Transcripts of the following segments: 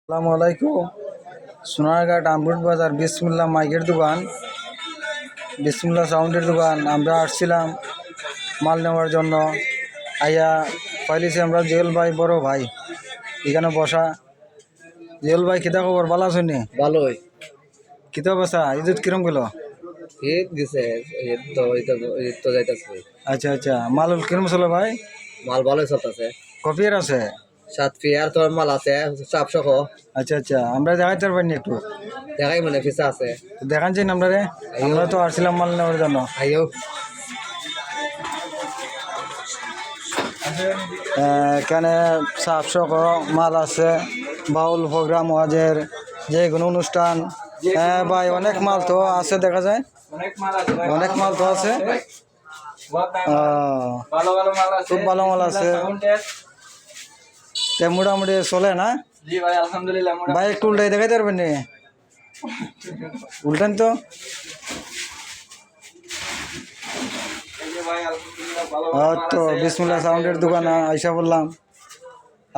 আসসালামু আলাইকুম। সোনারঘাট আমরুদ বাজার বিসমিল্লা মাইকের দোকান, বিসমিল্লা সাউন্ডের দোকান। আমরা আসছিলাম মাল নেওয়ার জন্য। আইয়া পাইলিছি আমরা জেল ভাই, বড় ভাই এখানে বসা। জেল ভাই, কিতা খবর? ভালো আছো নি? ভালোই। কিতা বসা? ইজত কিরম গেল? ঈদ গেছে, ঈদ তো যাইতেছে। আচ্ছা আচ্ছা, মাল কিরম চলে ভাই? মাল ভালোই চলতেছে। কপিয়ার আছে? 7 ফিয়ার তোর মাল আছে, চাপ সহ। আচ্ছা আচ্ছা, আমরা দেখাইতে পারবেন একটু? দেখাই মানে ফিসা আছে। দেখান চাই আমরা রে, আমরা তো আসছিলাম মাল নেওয়ার জন্য। আইও এখানে সাতশো মাল আছে, বাউল প্রোগ্রাম, ওয়াজের যে কোনো অনুষ্ঠান। হ্যাঁ ভাই, অনেক মাল তো আছে, দেখা যায় অনেক মাল তো আছে। খুব ভালো মাল আছে, মোটামুটি চলে না ভাই? একটু উল্টাই দেখাইতে পারবেন নি? উল্টান তো। তো বিসমিল্লাহ সাউন্ডের দোকানে আইসা বললাম,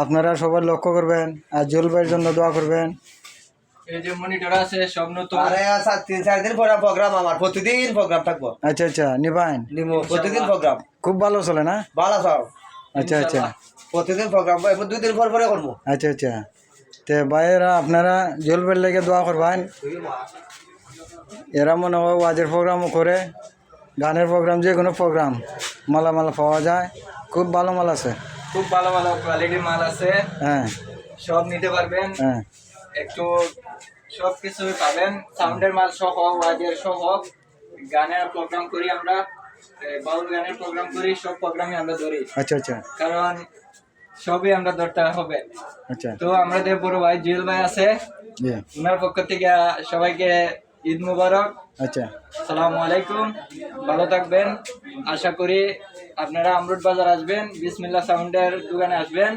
আপনারা সবাই লক্ষ্য করবেন আর জুয়েল ভাইয়ের জন্য দোয়া করবেন। এই যে মনিটর আছে সব নতুন। আরে 3-4 দিন পরে প্রোগ্রাম, আমার প্রতিদিন প্রোগ্রাম থাকবো। আচ্ছা আচ্ছা, নিবাইন প্রতিদিন প্রোগ্রাম খুব ভালো চলে না? ভালো সব। আচ্ছা আচ্ছা প্রতিদিন প্রোগ্রাম, 2 দিন পরে করবো। আচ্ছা আচ্ছা, তে ভাইয়েরা আপনারা জুয়েল ভাইয়ের লেগে দোয়া করবেন। এরা মনে হয় ওয়াজের প্রোগ্রামও করে, গানের প্রোগ্রাম, যে কোনো প্রোগ্রাম মালামাল পাওয়া যায়। খুব ভালো মাল আছে, খুব ভালো ভালো কোয়ালিটির মাল আছে। হ্যাঁ সব নিতে পারবেন, হ্যাঁ। একটু সব কিছু পাবেন। সাউন্ডের মাল সহ, ওয়াজের সহ, গানের প্রোগ্রাম করি আমরা, বাউল গানের প্রোগ্রাম করি, সব প্রোগ্রামই আমরা ধরি। আচ্ছা আচ্ছা কারণ সবই আমরা ধরতে হবে। আচ্ছা, তো আমাদের বড় ভাই জুয়েল ভাই আছে, জি ওনার পক্ষ থেকে সবাইকে ঈদ মুবারক। আচ্ছা। আসসালামু আলাইকুম, ভালো থাকবেন। আশা করি আপনারা আমরুদ বাজার আসবেন, বিসমিল্লাহ সাউন্ডের দোকানে আসবেন,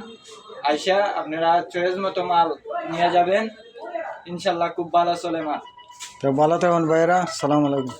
আইসা আপনারা চয়েস মতো মাল নিয়ে যাবেন। ইনশাল্লাহ খুব ভালো চলে মাল। তো ভালো থাকুন ভাইয়েরা, সালাম আলাইকুম।